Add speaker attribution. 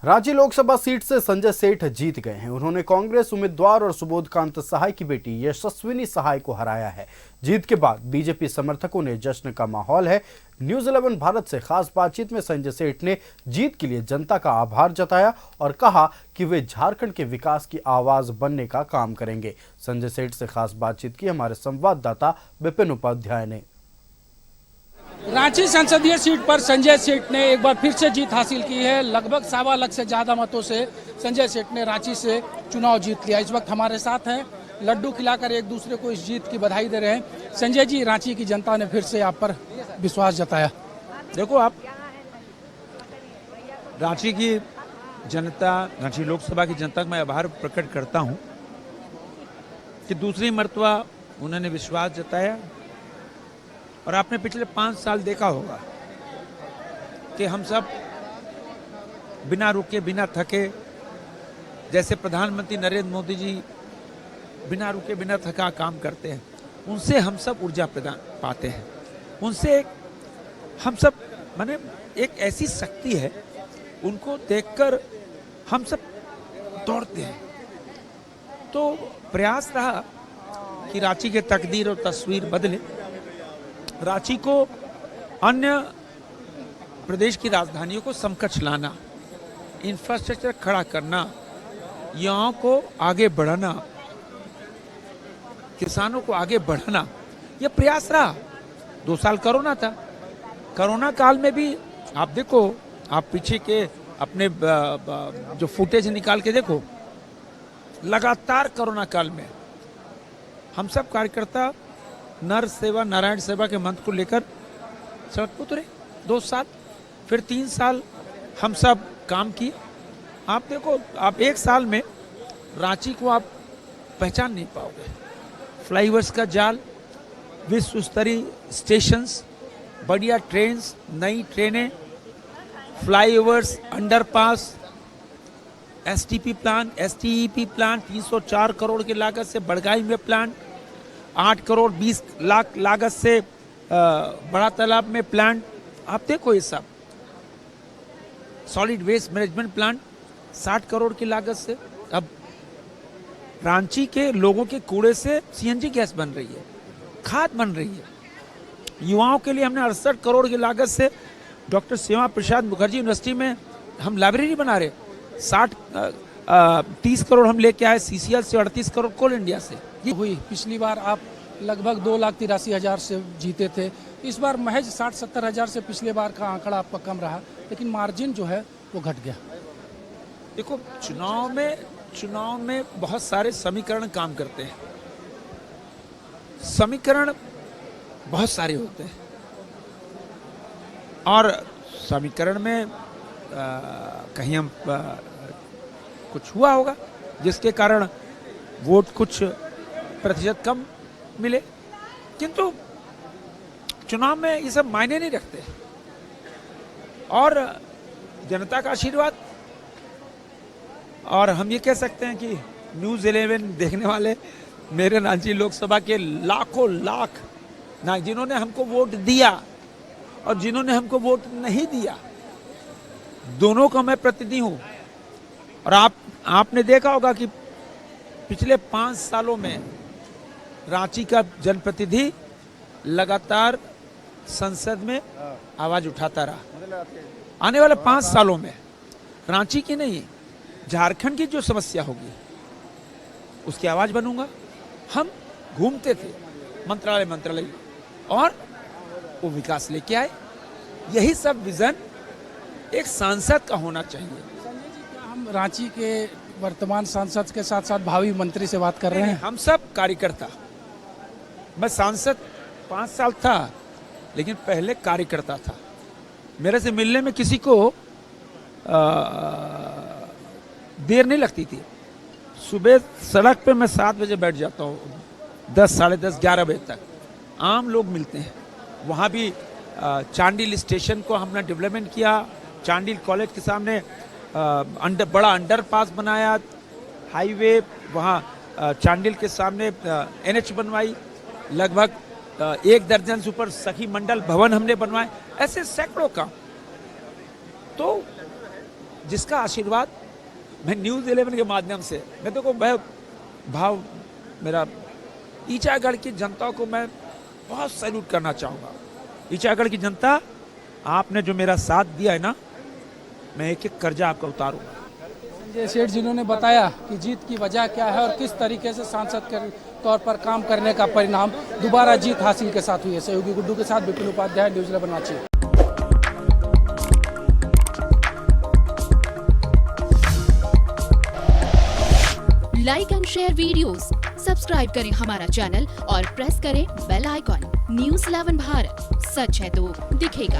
Speaker 1: Ranchi Lok Sabha seat से संजय सेठ जीत गए हैं। उन्होंने कांग्रेस उम्मीदवार और सुबोधकांत सहाय की बेटी यशस्विनी सहाय को हराया है। जीत के बाद बीजेपी समर्थकों ने जश्न का माहौल है। न्यूज़ 11 भारत से खास बातचीत में संजय सेठ ने जीत के लिए जनता का आभार जताया और कहा कि वे झारखंड के विकास की आवाज बनने का काम करेंगे। संजय सेठ से खास बातचीत की हमारे संवाददाता विपिन उपाध्याय ने।
Speaker 2: रांची संसदीय सीट पर संजय सेठ ने एक बार फिर से जीत हासिल की है। लगभग 1.25 लाख से ज्यादा मतों से संजय सेठ ने रांची से चुनाव जीत लिया। इस वक्त हमारे साथ हैं, लड्डू खिलाकर एक दूसरे को इस जीत की बधाई दे रहे हैं। संजय जी, रांची की जनता ने फिर से आप पर विश्वास जताया।
Speaker 3: देखो, आप रांची की जनता, रांची लोकसभा की जनता का मैं आभार प्रकट करता हूं कि दूसरी मर्तबा उन्होंने विश्वास जताया। और आपने पिछले 5 साल देखा होगा कि हम सब बिना रुके बिना थके, जैसे प्रधानमंत्री नरेंद्र मोदी जी बिना रुके बिना थका काम करते हैं, उनसे हम सब ऊर्जा प्रदान पाते हैं। उनसे हम सब माने एक ऐसी शक्ति है, उनको देखकर हम सब दौड़ते हैं। तो प्रयास रहा कि रांची के तकदीर और तस्वीर बदले, रांची को अन्य प्रदेश की राजधानियों को समकक्ष लाना, इंफ्रास्ट्रक्चर खड़ा करना, युवाओं को आगे बढ़ाना, किसानों को आगे बढ़ाना, यह प्रयास रहा। 2 साल कोरोना था। कोरोना काल में भी आप देखो, आप पीछे के अपने जो फुटेज निकाल के देखो, लगातार कोरोना काल में हम सब कार्यकर्ता नर सेवा नारायण सेवा के मंत्र को लेकर सड़क पर उतरे। 2 साल, फिर 3 साल हम सब काम किए। आप देखो, आप 1 साल में रांची को आप पहचान नहीं पाओगे। फ्लाईओवर्स का जाल, विश्व स्तरीय स्टेशंस, बढ़िया ट्रेन्स, नई ट्रेनें, flyovers, underpass, STP plan, STEP plan, 304 crore की लागत से बड़गाई में प्लान, 8 करोड़ 20 लाख लागत से बड़ा तालाब में प्लांट। आप देखो, ये सब solid waste management plant 60 crore की लागत से। अब रांची के लोगों के कूड़े से सीएनजी गैस बन रही है, खाद बन रही है। युवाओं के लिए हमने 68 करोड़ की लागत से डॉक्टर श्यामा प्रसाद मुखर्जी यूनिवर्सिटी में हम लाइब्रेरी बना रहे। 30 करोड़ हम लेके आए सीसीएल से, 38 करोड़ कोल इंडिया से।
Speaker 2: ये हुई पिछली बार आप लगभग 2,83,000 से जीते थे। इस बार महज 60-70 हज़ार से पिछले बार का आंकड़ा आपका कम रहा, लेकिन मार्जिन जो है वो घट गया।
Speaker 3: देखो, चुनाव में बहुत सारे समीकरण काम करते हैं। समीकरण बहुत सारे होते हैं और समीकरण में कहीं हम कुछ हुआ होगा जिसके कारण वोट कुछ प्रतिशत कम मिले, किंतु चुनाव में ये सब मायने नहीं रखते। और जनता का आशीर्वाद, और हम ये कह सकते हैं कि न्यूज़ 11 देखने वाले मेरे रांची लोकसभा के लाखों लाख ना, जिन्होंने हमको वोट दिया और जिन्होंने हमको वोट नहीं दिया, दोनों का मैं प्रतिनिधि हूं। और आपने देखा होगा कि पिछले 5 सालों में रांची का जनप्रतिनिधि लगातार संसद में आवाज उठाता रहा। आने वाले 5 सालों में रांची की नहीं, झारखंड की जो समस्या होगी उसकी आवाज बनूंगा। हम घूमते थे मंत्रालय और वो विकास लेके आए। यही सब विजन एक सांसद का होना चाहिए।
Speaker 2: संजय जी, क्या हम रांची के वर्तमान सांसद के साथ साथ भावी मंत्री से बात कर रहे हैं?
Speaker 3: हम सब कार्यकर्ता। मैं सांसद 5 साल था, लेकिन पहले कार्यकर्ता था। मेरे से मिलने में किसी को देर नहीं लगती थी। सुबह सड़क पे मैं 7 बजे बैठ जाता हूँ, 10, साढ़े 10, 11 बजे तक आम लोग मिलते हैं। वहाँ भी चांडिल स्टेशन को हमने डेवलपमेंट किया, चांडिल कॉलेज के सामने बड़ा अंडरपास बनाया, हाईवे वहाँ चांडिल के सामने एनएच बनवाई, लगभग 1 दर्जन से ऊपर सखी मंडल भवन हमने बनवाए। ऐसे सैकड़ों काम। तो जिसका आशीर्वाद मैं न्यूज़ 11 के माध्यम से मैं देखो मैं भाव मेरा ईचागढ़ की जनता को मैं बहुत सैल्यूट करना चाहूँगा। ईचागढ़ की जनता, आपने जो मेरा साथ दिया है ना, मैं एक एक कर्जा आपका उतारूंगा।
Speaker 2: संजय सेठ जिन्होंने बताया कि जीत की वजह क्या है और किस तरीके से सांसद के तौर पर काम करने का परिणाम दोबारा जीत हासिल के साथ हुई है। सहयोगी गुड्डू के साथ Vipin Upadhyay, news 11 Ranchi.
Speaker 4: Like and share videos, subscribe करें हमारा चैनल और प्रेस करें बेल आइकॉन। न्यूज़ 11 भारत, सच है तो दिखेगा।